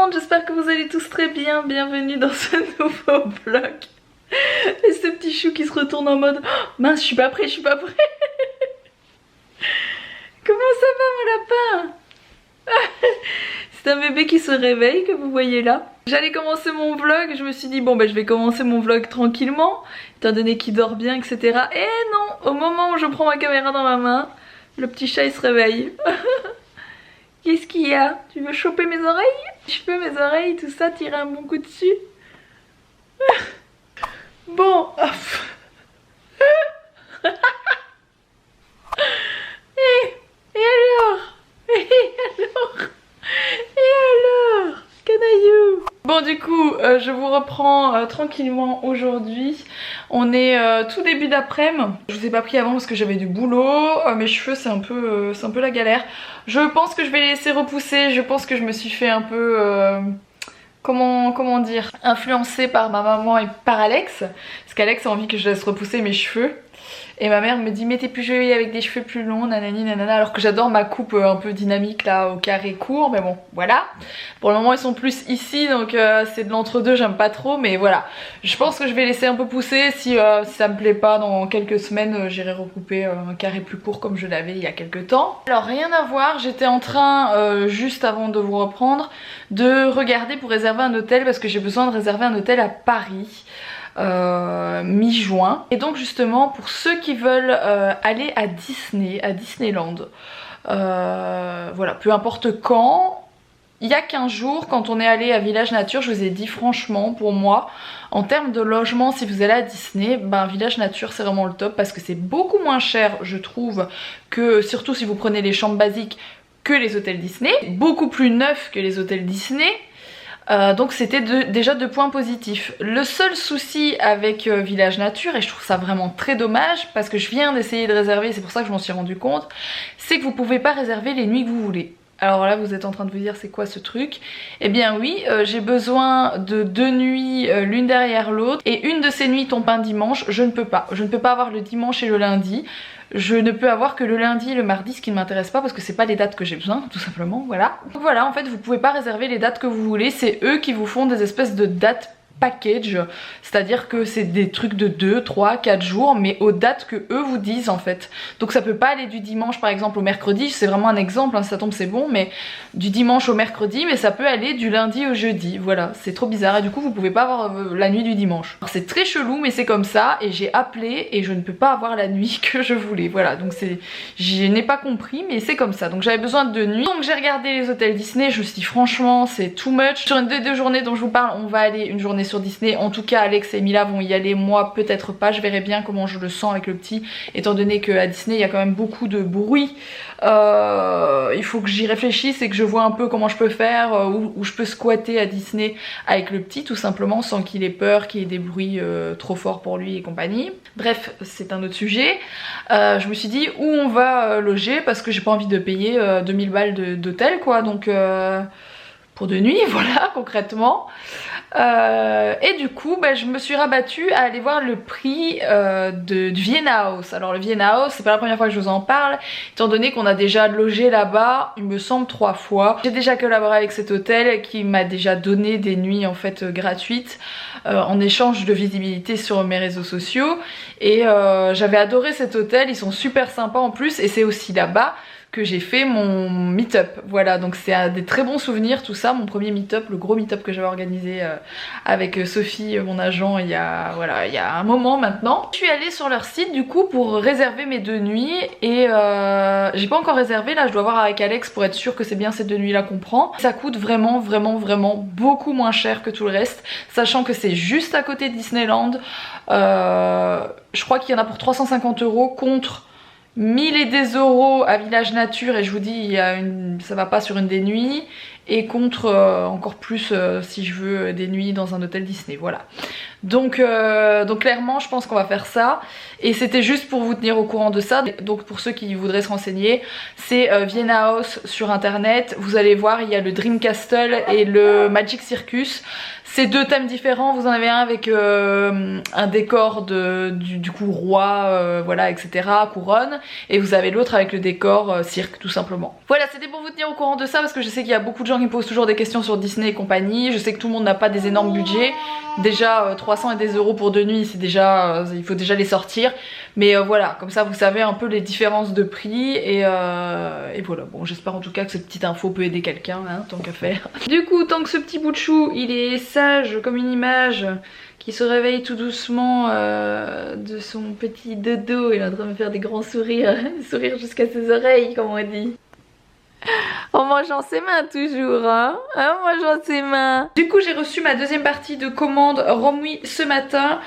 monde, j'espère que vous allez tous très bien. Bienvenue dans ce nouveau vlog. Et ce petit chou qui se retourne en mode oh, mince, je suis pas prêt, je suis pas prêt. Comment ça va mon lapin? C'est un bébé qui se réveille que vous voyez là. J'allais commencer mon vlog, je me suis dit bon ben je vais commencer mon vlog tranquillement, étant donné qu'il dort bien, etc. Et non, au moment où je prends ma caméra dans ma main, le petit chat il se réveille. Qu'est-ce qu'il y a? Tu veux choper mes oreilles? Je peux mes oreilles, tout ça, tirer un bon coup dessus. Bon. Et alors? Canaillou. Bon du coup je vous reprends tranquillement aujourd'hui. On est tout début d'après-midi. Je vous ai pas pris avant parce que j'avais du boulot. Mes cheveux c'est un peu la galère. Je pense que je vais les laisser repousser. Je pense que je me suis fait un peu comment dire, influencée par ma maman et par Alex. Parce qu'Alex a envie que je laisse repousser mes cheveux. Et ma mère me dit mais t'es plus jolie avec des cheveux plus longs, nanani nanana. Alors que j'adore ma coupe un peu dynamique là au carré court. Mais bon voilà. Pour le moment ils sont plus ici donc c'est de l'entre-deux, j'aime pas trop. Mais voilà, je pense que je vais laisser un peu pousser. Si ça me plaît pas, dans quelques semaines j'irai recouper un carré plus court comme je l'avais il y a quelques temps. Alors rien à voir, j'étais en train juste avant de vous reprendre de regarder pour réserver un hôtel. Parce que j'ai besoin de réserver un hôtel à Paris mi-juin. Et donc justement pour ceux qui veulent aller à Disney, à Disneyland, voilà, peu importe quand, il y a 15 jours quand on est allé à Village Nature, je vous ai dit franchement pour moi en termes de logement, si vous allez à Disney, ben Village Nature c'est vraiment le top parce que c'est beaucoup moins cher je trouve que, surtout si vous prenez les chambres basiques, que les hôtels Disney, beaucoup plus neuf que les hôtels Disney. Donc c'était déjà 2 points positifs. Le seul souci avec Village Nature, et je trouve ça vraiment très dommage parce que je viens d'essayer de réserver, c'est pour ça que je m'en suis rendu compte, c'est que vous pouvez pas réserver les nuits que vous voulez. Alors là vous êtes en train de vous dire c'est quoi ce truc? Eh bien oui, j'ai besoin de 2 nuits l'une derrière l'autre et une de ces nuits tombe un dimanche, je ne peux pas. Je ne peux pas avoir le dimanche et le lundi. Je ne peux avoir que le lundi et le mardi, ce qui ne m'intéresse pas parce que c'est pas les dates que j'ai besoin, tout simplement, voilà. Donc voilà, en fait vous pouvez pas réserver les dates que vous voulez, c'est eux qui vous font des espèces de dates package, c'est-à-dire que c'est des trucs de 2, 3, 4 jours mais aux dates que eux vous disent en fait. Donc ça peut pas aller du dimanche par exemple au mercredi, c'est vraiment un exemple, hein, si ça tombe c'est bon, mais du dimanche au mercredi, mais ça peut aller du lundi au jeudi, voilà, c'est trop bizarre et du coup vous pouvez pas avoir la nuit du dimanche. C'est très chelou mais c'est comme ça et j'ai appelé et je ne peux pas avoir la nuit que je voulais, voilà, donc c'est, je n'ai pas compris mais c'est comme ça, donc j'avais besoin de 2 nuits. Donc j'ai regardé les hôtels Disney, je me suis dit franchement c'est too much. Sur une des 2 journées dont je vous parle, on va aller une journée sur Disney, en tout cas Alex et Mila vont y aller, moi peut-être pas, je verrai bien comment je le sens avec le petit, étant donné qu'à Disney il y a quand même beaucoup de bruit. Il faut que j'y réfléchisse et que je vois un peu comment je peux faire, où je peux squatter à Disney avec le petit tout simplement sans qu'il ait peur, qu'il y ait des bruits trop forts pour lui et compagnie. Bref, c'est un autre sujet. Je me suis dit où on va loger parce que j'ai pas envie de payer 2000 balles d'hôtel quoi, donc pour 2 nuits, voilà, concrètement. Et du coup, bah, je me suis rabattue à aller voir le prix du Vienna House. Alors le Vienna House, c'est pas la première fois que je vous en parle, étant donné qu'on a déjà logé là-bas, il me semble 3 fois. J'ai déjà collaboré avec cet hôtel qui m'a déjà donné des nuits en fait gratuites en échange de visibilité sur mes réseaux sociaux. Et j'avais adoré cet hôtel, ils sont super sympas en plus et c'est aussi là-bas que j'ai fait mon meet-up, voilà, donc c'est des très bons souvenirs tout ça, mon premier meet-up, le gros meet-up que j'avais organisé avec Sophie, mon agent, il y a un moment maintenant. Je suis allée sur leur site du coup pour réserver mes 2 nuits et j'ai pas encore réservé, là je dois voir avec Alex pour être sûr que c'est bien ces 2 nuits là qu'on prend. Ça coûte vraiment beaucoup moins cher que tout le reste, sachant que c'est juste à côté de Disneyland. Je crois qu'il y en a pour 350 € contre 1000 et des euros à Village Nature et je vous dis ça va pas sur une des nuits et contre encore plus si je veux des nuits dans un hôtel Disney, voilà. Donc clairement je pense qu'on va faire ça et c'était juste pour vous tenir au courant de ça. Donc pour ceux qui voudraient se renseigner, c'est Vienna House sur internet, vous allez voir il y a le Dream Castle et le Magic Circus. c'est deux thèmes différents. Vous en avez un avec un décor du coup roi, voilà, etc., couronne, et vous avez l'autre avec le décor cirque tout simplement. Voilà, c'était pour vous tenir au courant de ça parce que je sais qu'il y a beaucoup de gens qui me posent toujours des questions sur Disney et compagnie. Je sais que tout le monde n'a pas des énormes budgets. Déjà 300 et des euros pour 2 nuits, c'est déjà, il faut déjà les sortir. Mais voilà, comme ça vous savez un peu les différences de prix et voilà. Bon, j'espère en tout cas que cette petite info peut aider quelqu'un, hein, tant qu'à faire. Du coup, tant que ce petit bout de chou, il est sage comme une image, qui se réveille tout doucement de son petit dodo, il est en train de me faire des grands sourires, sourires jusqu'à ses oreilles comme on dit. En mangeant ses mains toujours, hein, en mangeant ses mains. Du coup j'ai reçu ma deuxième partie de commande Romwe ce matin.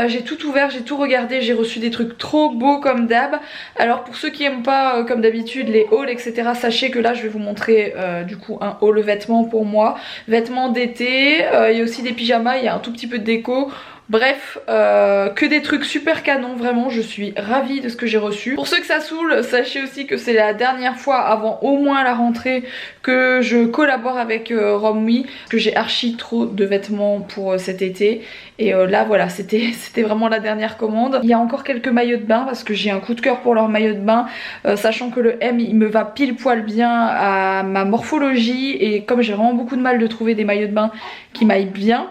J'ai tout ouvert, j'ai tout regardé, j'ai reçu des trucs trop beaux comme d'hab. Alors pour ceux qui aiment pas comme d'habitude les hauls etc, sachez que là je vais vous montrer du coup un haul vêtements pour moi. Vêtements d'été, il y a aussi des pyjamas, il y a un tout petit peu de déco. Bref, que des trucs super canons, vraiment je suis ravie de ce que j'ai reçu. Pour ceux que ça saoule, sachez aussi que c'est la dernière fois avant au moins la rentrée que je collabore avec Romwe, que j'ai archi trop de vêtements pour cet été. Et là voilà, c'était vraiment la dernière commande. Il y a encore quelques maillots de bain parce que j'ai un coup de cœur pour leurs maillots de bain, sachant que le M il me va pile poil bien à ma morphologie et comme j'ai vraiment beaucoup de mal de trouver des maillots de bain qui m'aillent bien.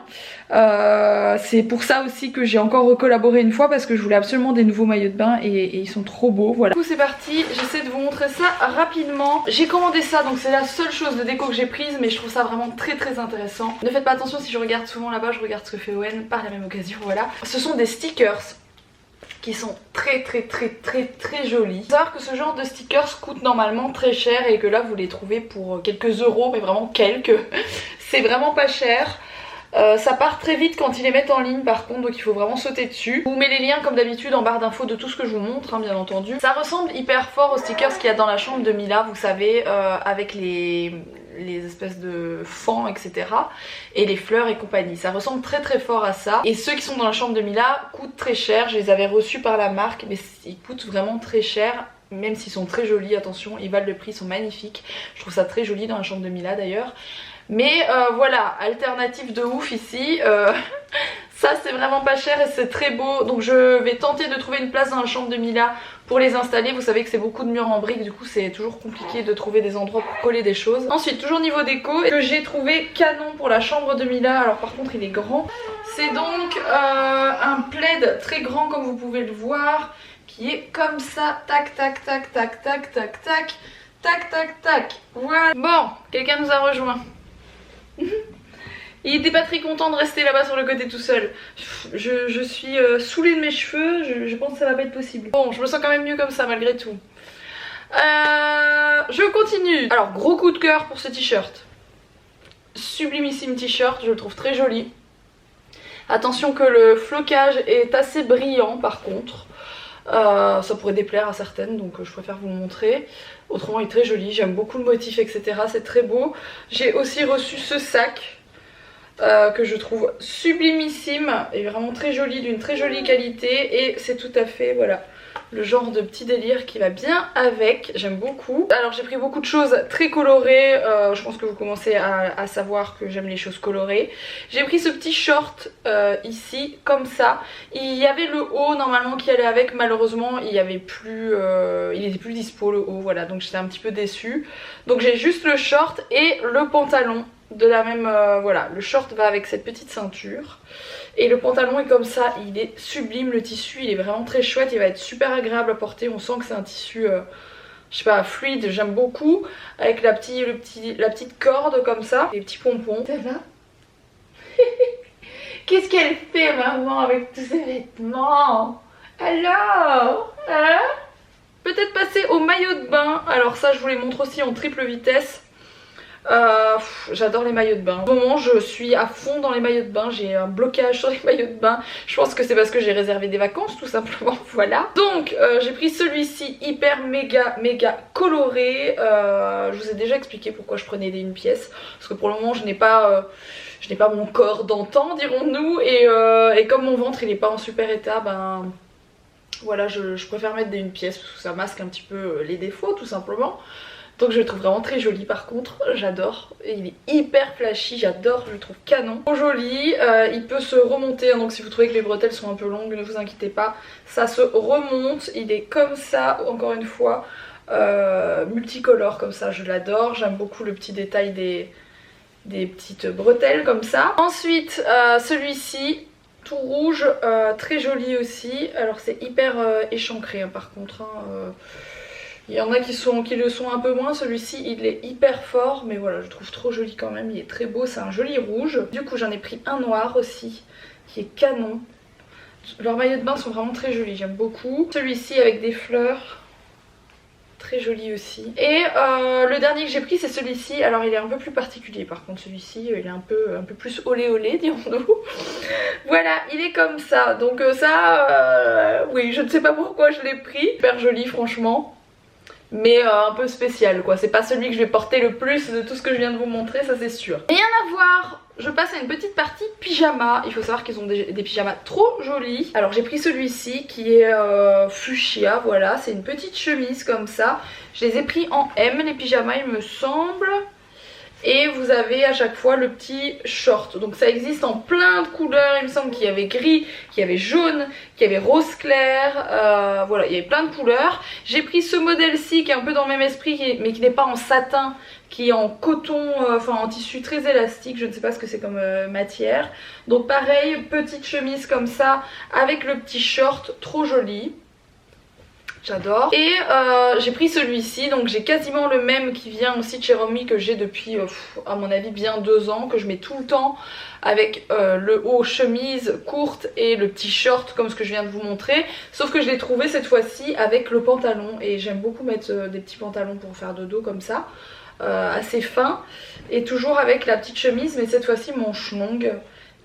C'est pour ça aussi que j'ai encore recollaboré une fois parce que je voulais absolument des nouveaux maillots de bain et ils sont trop beaux, voilà. Du coup c'est parti, j'essaie de vous montrer ça rapidement. J'ai commandé ça donc c'est la seule chose de déco que j'ai prise mais je trouve ça vraiment très intéressant. Ne faites pas attention si je regarde souvent là-bas, je regarde ce que fait Owen par la même occasion, voilà. Ce sont des stickers qui sont très jolis. Faut savoir que ce genre de stickers coûte normalement très cher et que là vous les trouvez pour quelques euros, mais vraiment quelques. C'est vraiment pas cher. Ça part très vite quand ils les mettent en ligne par contre, donc il faut vraiment sauter dessus. Je vous mets les liens comme d'habitude en barre d'infos de tout ce que je vous montre, hein, bien entendu. Ça ressemble hyper fort aux stickers qu'il y a dans la chambre de Mila, vous savez, avec les espèces de fans etc, et les fleurs et compagnie. Ça ressemble très fort à ça, et ceux qui sont dans la chambre de Mila coûtent très cher. Je les avais reçus par la marque mais ils coûtent vraiment très cher. Même s'ils sont très jolis, attention, ils valent le prix, ils sont magnifiques. Je trouve ça très joli dans la chambre de Mila d'ailleurs. Mais voilà, alternative de ouf ici. Ça c'est vraiment pas cher et c'est très beau. Donc je vais tenter de trouver une place dans la chambre de Mila pour les installer. Vous savez que c'est beaucoup de murs en briques, du coup c'est toujours compliqué de trouver des endroits pour coller des choses. Ensuite, toujours niveau déco, que j'ai trouvé canon pour la chambre de Mila. Alors par contre il est grand. C'est donc un plaid très grand comme vous pouvez le voir, qui est comme ça, tac. Voilà. Bon, quelqu'un nous a rejoint. Il était pas très content de rester là-bas sur le côté tout seul. Je suis saoulée de mes cheveux, je pense que ça va pas être possible. Bon, je me sens quand même mieux comme ça malgré tout. Je continue. Alors, gros coup de cœur pour ce t-shirt. Sublimissime t-shirt, je le trouve très joli. Attention que le flocage est assez brillant par contre. Ça pourrait déplaire à certaines, donc je préfère vous le montrer. Autrement il est très joli, j'aime beaucoup le motif etc, c'est très beau. J'ai aussi reçu ce sac que je trouve sublimissime et vraiment très joli, d'une très jolie qualité, et c'est tout à fait voilà le genre de petit délire qui va bien avec, j'aime beaucoup. Alors j'ai pris beaucoup de choses très colorées, je pense que vous commencez à savoir que j'aime les choses colorées. J'ai pris ce petit short ici comme ça, il y avait le haut normalement qui allait avec, malheureusement il y avait plus, il était plus dispo le haut, voilà, donc j'étais un petit peu déçue. Donc j'ai juste le short et le pantalon de la même, voilà, le short va avec cette petite ceinture et le pantalon est comme ça, il est sublime, le tissu il est vraiment très chouette, il va être super agréable à porter, on sent que c'est un tissu je sais pas, fluide, j'aime beaucoup, avec la petite corde comme ça, les petits pompons. Ça va? Qu'est-ce qu'elle fait maman avec tous ces vêtements? Alors hein? Peut-être passer au maillot de bain, alors ça je vous les montre aussi en triple vitesse. J'adore les maillots de bain. Au moment je suis à fond dans les maillots de bain, j'ai un blocage sur les maillots de bain. Je pense que c'est parce que j'ai réservé des vacances tout simplement, voilà. Donc j'ai pris celui-ci hyper méga coloré. Je vous ai déjà expliqué pourquoi je prenais des une pièce, parce que pour le moment je n'ai pas mon corps d'antan dirons-nous, et comme mon ventre il est pas en super état, ben voilà, je préfère mettre des une pièce parce que ça masque un petit peu les défauts tout simplement. Donc je le trouve vraiment très joli par contre, j'adore. Et il est hyper flashy, j'adore, je le trouve canon. Trop joli, il peut se remonter, donc si vous trouvez que les bretelles sont un peu longues, ne vous inquiétez pas. Ça se remonte, il est comme ça, encore une fois, multicolore comme ça, je l'adore. J'aime beaucoup le petit détail des petites bretelles comme ça. Ensuite, celui-ci, tout rouge, très joli aussi. Alors c'est hyper échancré hein, par contre. Hein, il y en a qui le sont un peu moins, celui-ci il est hyper fort mais voilà je trouve trop joli quand même, il est très beau, c'est un joli rouge. Du coup j'en ai pris un noir aussi qui est canon. Leurs maillots de bain sont vraiment très jolis, j'aime beaucoup. Celui-ci avec des fleurs, très joli aussi. Et le dernier que j'ai pris c'est celui-ci, alors il est un peu plus particulier par contre celui-ci, il est un peu plus olé olé dirons-nous. Voilà, il est comme ça, donc ça, oui je ne sais pas pourquoi je l'ai pris, super joli franchement. Mais un peu spécial quoi, c'est pas celui que je vais porter le plus de tout ce que je viens de vous montrer, ça c'est sûr. Rien à voir, je passe à une petite partie pyjama. Il faut savoir qu'ils ont des pyjamas trop jolis. Alors j'ai pris celui-ci qui est fuchsia, voilà, c'est une petite chemise comme ça. Je les ai pris en M les pyjamas il me semble. Et vous avez à chaque fois le petit short. Donc ça existe en plein de couleurs. Il me semble qu'il y avait gris, qu'il y avait jaune, qu'il y avait rose clair. Voilà, il y avait plein de couleurs. J'ai pris ce modèle-ci qui est un peu dans le même esprit mais qui n'est pas en satin, qui est en coton, enfin en tissu très élastique. Je ne sais pas ce que c'est comme matière. Donc pareil, petite chemise comme ça avec le petit short, trop joli. J'adore. Et j'ai pris celui-ci, donc j'ai quasiment le même qui vient aussi de chez Romy que j'ai depuis à mon avis bien 2 ans, que je mets tout le temps avec le haut chemise courte et le petit short comme ce que je viens de vous montrer. Sauf que je l'ai trouvé cette fois-ci avec le pantalon et j'aime beaucoup mettre des petits pantalons pour faire dodo comme ça, assez fin. Et toujours avec la petite chemise mais cette fois-ci manche longue.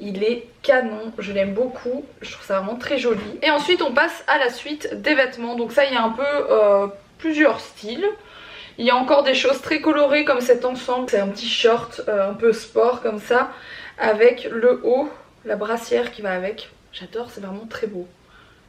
Il est canon, je l'aime beaucoup, je trouve ça vraiment très joli. Et ensuite on passe à la suite des vêtements. Donc ça il y a un peu plusieurs styles. Il y a encore des choses très colorées comme cet ensemble. C'est un petit short un peu sport comme ça, avec le haut, la brassière qui va avec. J'adore, c'est vraiment très beau.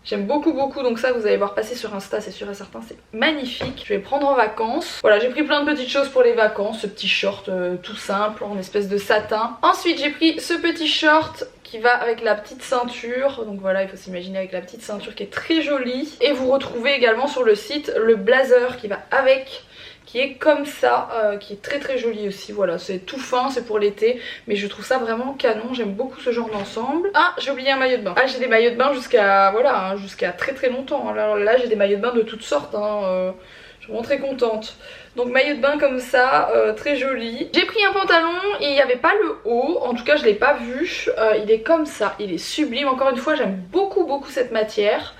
J'aime beaucoup donc ça vous allez voir passer sur Insta, c'est sûr et certain, c'est magnifique. Je vais prendre en vacances. Voilà, j'ai pris plein de petites choses pour les vacances, ce petit short tout simple en espèce de satin. Ensuite j'ai pris ce petit short qui va avec la petite ceinture, donc voilà il faut s'imaginer avec la petite ceinture qui est très jolie. Et vous retrouvez également sur le site le blazer qui va avec, qui est comme ça, qui est très joli aussi. Voilà, c'est tout fin, c'est pour l'été, mais je trouve ça vraiment canon, j'aime beaucoup ce genre d'ensemble. Ah, j'ai oublié un maillot de bain. Ah, j'ai des maillots de bain jusqu'à voilà, hein, jusqu'à très longtemps. Alors là j'ai des maillots de bain de toutes sortes, hein, je suis vraiment très contente. Donc maillot de bain comme ça, très joli. J'ai pris un pantalon et il n'y avait pas le haut, en tout cas je l'ai pas vu. Il est comme ça, il est sublime. Encore une fois j'aime beaucoup cette matière.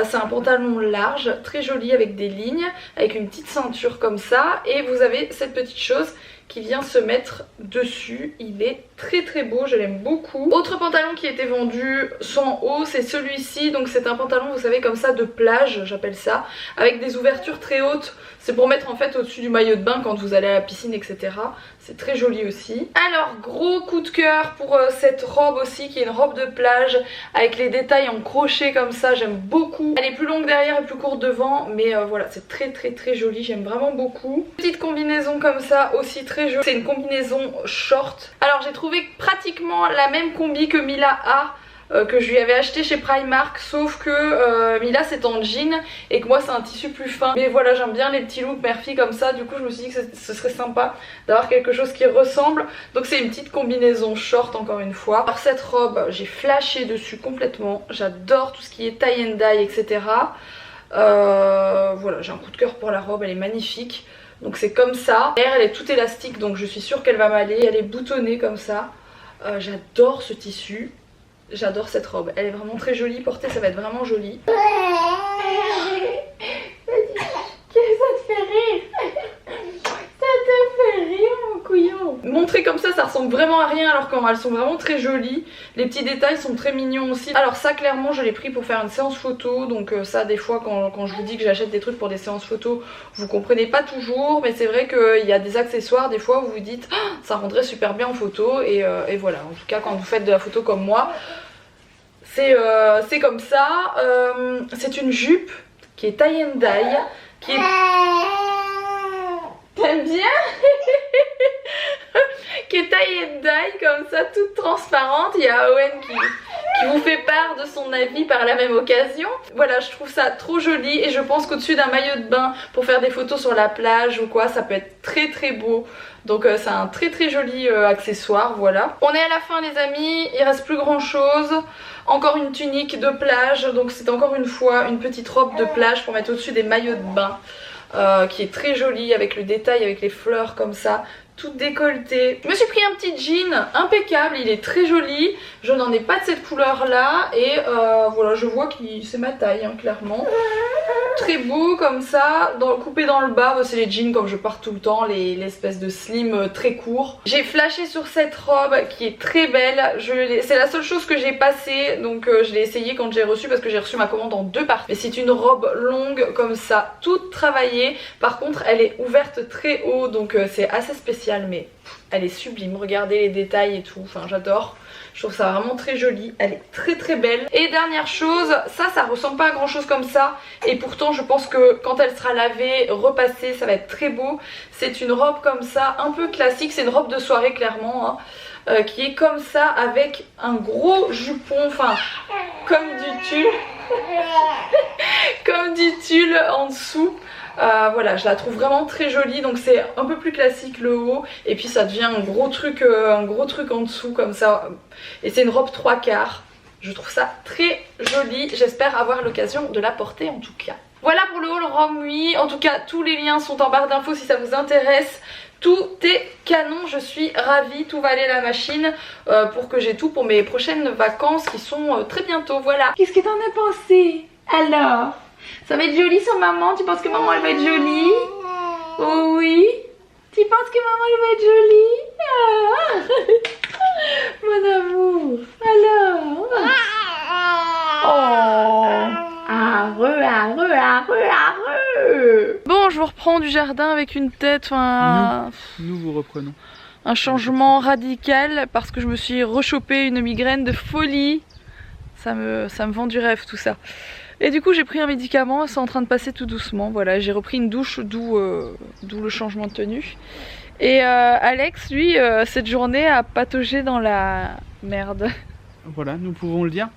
C'est un pantalon large, très joli avec des lignes, avec une petite ceinture comme ça. Et vous avez cette petite chose qui vient se mettre dessus. Il est très beau, je l'aime beaucoup. Autre pantalon qui était vendu sans haut, c'est celui-ci. Donc c'est un pantalon, vous savez, comme ça de plage, j'appelle ça, avec des ouvertures très hautes. C'est pour mettre en fait au-dessus du maillot de bain quand vous allez à la piscine, etc. C'est très joli aussi. Alors gros coup de cœur pour cette robe aussi, qui est une robe de plage avec les détails en crochet comme ça, j'aime beaucoup. Elle est plus longue derrière et plus courte devant, mais voilà, c'est très joli, j'aime vraiment beaucoup. Petite combinaison comme ça aussi très jolie. C'est une combinaison short. Alors j'ai trouvé pratiquement la même combi que Mila a, que je lui avais acheté chez Primark, sauf que Mila c'est en jean et que moi c'est un tissu plus fin. Mais voilà, j'aime bien les petits looks mère-fille comme ça, du coup je me suis dit que ce serait sympa d'avoir quelque chose qui ressemble. Donc c'est une petite combinaison short encore une fois. Alors cette robe, j'ai flashé dessus complètement, j'adore tout ce qui est tie and dye, etc. Voilà, j'ai un coup de cœur pour la robe, elle est magnifique. Donc c'est comme ça. Derrière elle est toute élastique, donc je suis sûre qu'elle va m'aller. Elle est boutonnée comme ça. J'adore ce tissu. J'adore cette robe. Elle est vraiment très jolie. Portée, ça va être vraiment joli. Qu'est-ce que ça te fait rire? Ça te fait rire mon couillon. Montré comme ça ressemble vraiment à rien, alors qu'elles sont vraiment très jolies. Les petits détails sont très mignons aussi. Alors ça clairement je l'ai pris pour faire une séance photo. Donc ça des fois quand je vous dis que j'achète des trucs pour des séances photo, vous comprenez pas toujours. Mais c'est vrai qu'il y a des accessoires des fois où vous vous dites oh, ça rendrait super bien en photo. Et voilà, en tout cas quand vous faites de la photo comme moi, c'est comme ça. C'est une jupe qui est tie and dye, qui est... T'aimes bien? Qui est taillée de die comme ça, toute transparente. Il y a Owen qui vous fait part de son avis par la même occasion. Voilà, je trouve ça trop joli et je pense qu'au-dessus d'un maillot de bain pour faire des photos sur la plage ou quoi, ça peut être très très beau. Donc c'est un très très joli accessoire, voilà. On est à la fin les amis, il reste plus grand chose. Encore une tunique de plage, donc c'est encore une fois une petite robe de plage pour mettre au-dessus des maillots de bain. Qui est très jolie avec le détail, avec les fleurs comme ça, toute décolletée. Je me suis pris un petit jean impeccable, il est très joli. Je n'en ai pas de cette couleur là et voilà, je vois que c'est ma taille hein, clairement. Très beau comme ça, coupé dans le bas, c'est les jeans comme je porte tout le temps, l'espèce de slim très court. J'ai flashé sur cette robe qui est très belle, c'est la seule chose que j'ai passée, donc je l'ai essayée quand j'ai reçu parce que j'ai reçu ma commande en 2 parties. Mais c'est une robe longue comme ça, toute travaillée, par contre elle est ouverte très haut donc c'est assez spécial mais elle est sublime, regardez les détails et tout, enfin j'adore. Je trouve ça vraiment très joli, elle est très très belle. Et dernière chose, ça ressemble pas à grand chose comme ça. Et pourtant je pense que quand elle sera lavée, repassée, ça va être très beau. C'est une robe comme ça, un peu classique, c'est une robe de soirée clairement hein, qui est comme ça avec un gros jupon, enfin comme du tulle. Comme du tulle en dessous. Voilà, je la trouve vraiment très jolie, donc c'est un peu plus classique le haut et puis ça devient un gros truc en dessous comme ça et c'est une robe 3/4. Je trouve ça très joli, j'espère avoir l'occasion de la porter en tout cas. Voilà pour le haul Rome 8, en tout cas tous les liens sont en barre d'infos si ça vous intéresse. Tout est canon, je suis ravie, tout va aller à la machine pour que j'ai tout pour mes prochaines vacances qui sont très bientôt, voilà. Qu'est-ce que t'en as pensé alors? Ça va être joli sur maman? Tu penses que maman elle va être jolie? Oh oui? Tu penses que maman elle va être jolie? Ah. Mon amour. Alors? Oh. Arre. Bon, je vous reprends du jardin avec une tête, Nous vous reprenons. Un changement radical parce que je me suis rechopé une migraine de folie. Ça me vend du rêve tout ça. Et du coup j'ai pris un médicament, c'est en train de passer tout doucement. Voilà, j'ai repris une douche, d'où le changement de tenue. Et Alex, lui, cette journée a pataugé dans la merde. Voilà, nous pouvons le dire.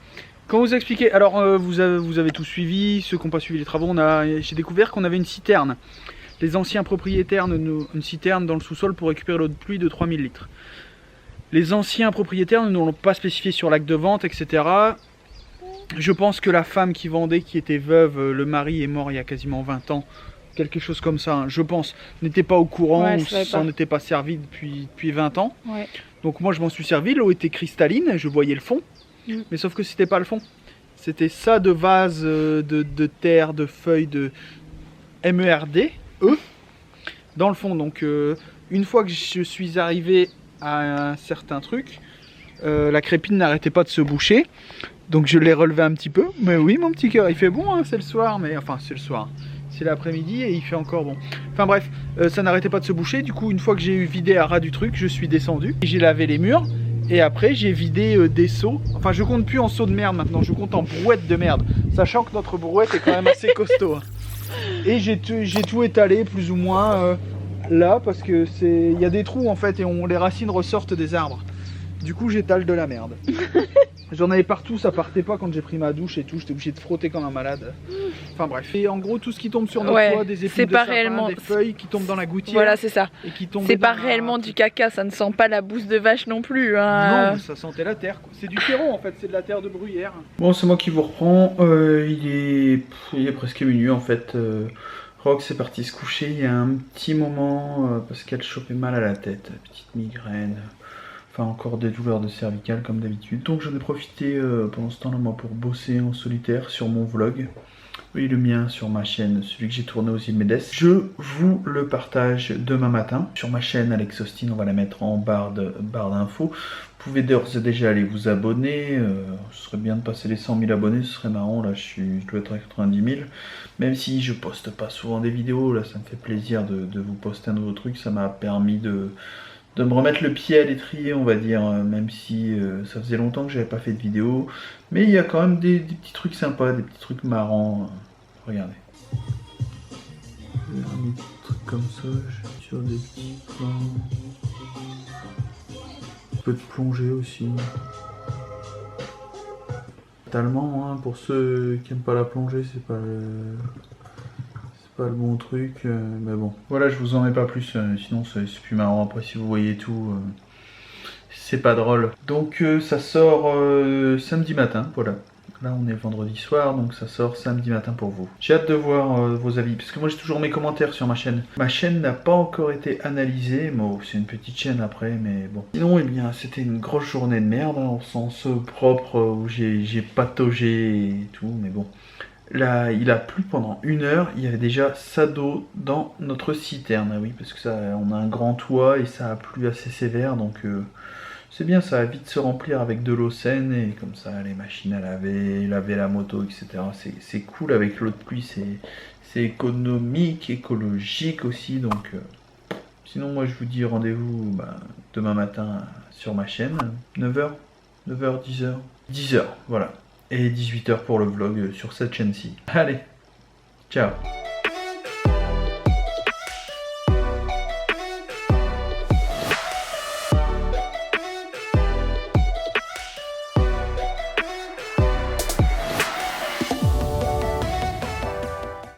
Quand vous expliquez, alors vous avez tout suivi, ceux qui n'ont pas suivi les travaux, j'ai découvert qu'on avait une citerne. Les anciens propriétaires, une citerne dans le sous-sol pour récupérer l'eau de pluie de 3000 litres. Les anciens propriétaires ne l'ont pas spécifié sur l'acte de vente, etc. Je pense que la femme qui vendait, qui était veuve, le mari est mort il y a quasiment 20 ans, quelque chose comme ça, hein, je pense, n'était pas au courant ou s'en était pas servi depuis 20 ans. Ouais. Donc moi je m'en suis servi, l'eau était cristalline, je voyais le fond, mais sauf que c'était pas le fond. C'était ça de vase, de terre, de feuilles, de MERD, dans le fond. Donc une fois que je suis arrivé à un certain truc, la crépine n'arrêtait pas de se boucher. Donc je l'ai relevé un petit peu, mais oui mon petit cœur, il fait bon, hein, c'est le soir, mais enfin c'est le soir, c'est l'après-midi et il fait encore bon. Enfin bref, ça n'arrêtait pas de se boucher, du coup une fois que j'ai vidé à ras du truc, je suis descendu, j'ai lavé les murs, et après j'ai vidé des seaux, enfin je compte plus en seaux de merde maintenant, je compte en brouette de merde, sachant que notre brouette est quand même assez costaud. Hein. Et j'ai tout étalé plus ou moins là, parce que il y a des trous en fait, et les racines ressortent des arbres. Du coup j'étale de la merde. J'en avais partout, ça partait pas quand j'ai pris ma douche et tout, j'étais obligé de frotter comme un malade. Enfin bref. Et en gros tout ce qui tombe sur notre toit, des épines de sapin, des feuilles qui tombent dans la gouttière. Voilà c'est ça. C'est pas réellement du caca, ça ne sent pas la bouse de vache non plus. Hein. Non, ça sentait la terre. C'est du terreau en fait, c'est de la terre de bruyère. Bon c'est moi qui vous reprends, il est presque minuit en fait. Rox est parti se coucher il y a un petit moment parce qu'elle chopait mal à la tête, petite migraine. Enfin encore des douleurs de cervicales comme d'habitude. Donc j'en ai profité pendant ce temps-là moi pour bosser en solitaire sur mon vlog. Oui le mien sur ma chaîne, celui que j'ai tourné aux îles Médès. Je vous le partage demain matin. Sur ma chaîne Alex Austin, on va la mettre en barre d'infos. Vous pouvez d'ores et déjà aller vous abonner. Ce serait bien de passer les 100 000 abonnés, ce serait marrant. Là je dois être à 90 000. Même si je poste pas souvent des vidéos, là ça me fait plaisir de vous poster un nouveau truc. Ça m'a permis de me remettre le pied à l'étrier on va dire, même si ça faisait longtemps que j'avais pas fait de vidéo, mais il y a quand même des petits trucs sympas, des petits trucs marrants, regardez. Un petit truc comme ça, sur des petits plans. Un peu de plongée aussi. Totalement, hein, pour ceux qui n'aiment pas la plongée, c'est pas le bon truc, mais bon. Voilà, je vous en ai pas plus, sinon c'est plus marrant. Après, si vous voyez tout, c'est pas drôle. Donc ça sort samedi matin, voilà. Là on est vendredi soir, donc ça sort samedi matin pour vous. J'ai hâte de voir vos avis, parce que moi j'ai toujours mes commentaires sur ma chaîne. Ma chaîne n'a pas encore été analysée, bon c'est une petite chaîne après, mais bon. Sinon, eh bien, c'était une grosse journée de merde, hein, au sens propre, où j'ai pataugé et tout, mais bon. Là, il a plu pendant 1 heure, il y avait déjà ça d'eau dans notre citerne, ah oui, parce que ça, on a un grand toit et ça a plu assez sévère, donc c'est bien, ça va vite se remplir avec de l'eau saine et comme ça les machines à laver la moto, etc. C'est cool avec l'eau de pluie, c'est économique, écologique aussi, donc sinon moi je vous dis rendez-vous demain matin sur ma chaîne, 9h, 9h, 10h, 10h, voilà. Et 18h pour le vlog sur cette chaîne-ci. Allez, ciao!